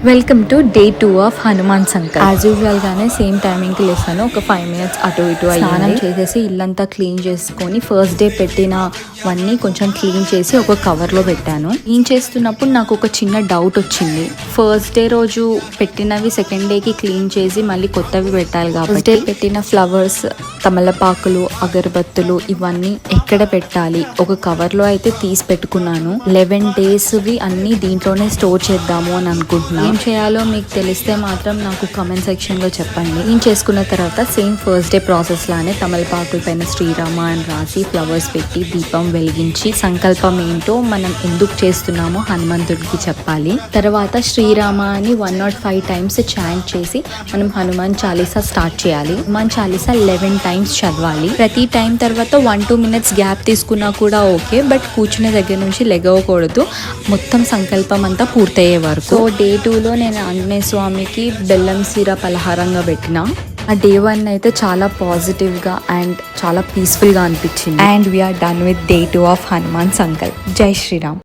Welcome to day 2 of Hanuman Sankalp. As usual గానే same timing కి లేసాను. ఒక 5 minutes అటు ఇటు స్నానం చేసేసి ఇల్లంతా క్లీన్ చేసుకొని ఫస్ట్ డే పెట్టినవన్నీ కొంచెం క్లీన్ చేసి ఒక కవర్ లో పెట్టాను. క్లీన్ చేస్తున్నప్పుడు నాకు ఒక చిన్న డౌట్ వచ్చింది. ఫస్ట్ డే రోజు పెట్టినవి సెకండ్ డే కి క్లీన్ చేసి మళ్ళీ కొత్తవి పెట్టాలి కాబట్టి పెట్టిన ఫ్లవర్స్, తమలపాకులు, అగరబత్తులు ఇవన్నీ ఎక్కడ పెట్టాలి? ఒక కవర్ లో అయితే తీసి పెట్టుకున్నాను. 11 days అన్ని దీంట్లోనే స్టోర్ చేద్దాము అని అనుకుంటున్నాను. ఏం చేయాలో మీకు తెలిస్తే మాత్రం నాకు కామెంట్ సెక్షన్ లో చెప్పండి. ఏం చేసుకున్న తర్వాత సేమ్ ఫస్ట్ డే ప్రాసెస్ లానే తమలపాకుల పైన శ్రీరామ అని రాసి ఫ్లవర్స్ పెట్టి దీపం వెలిగించి సంకల్పం ఏంటో మనం ఎందుకు చేస్తున్నామో హనుమంతుడికి చెప్పాలి. తర్వాత శ్రీరామ అని 105 times చాంట్ చేసి మనం హనుమాన్ చాలీసా స్టార్ట్ చేయాలి. హనుమాన్ చాలీసా 11 times చదవాలి. ప్రతి టైం తర్వాత 1-2 minutes గ్యాప్ తీసుకున్నా కూడా ఓకే, బట్ కూర్చునే దగ్గర నుంచి లెగవకూడదు మొత్తం సంకల్పం అంతా పూర్తయ్యే వరకు. సో డే 2 లో నేను ఆంజనేయ స్వామికి బెల్లం సీర పలహారంగా పెట్టిన. ఆ డే 1 అయితే చాలా పాజిటివ్ గా అండ్ చాలా పీస్ఫుల్ గా అనిపించింది. And we are done with day 2 of Hanuman Sankalp. జై శ్రీరామ్.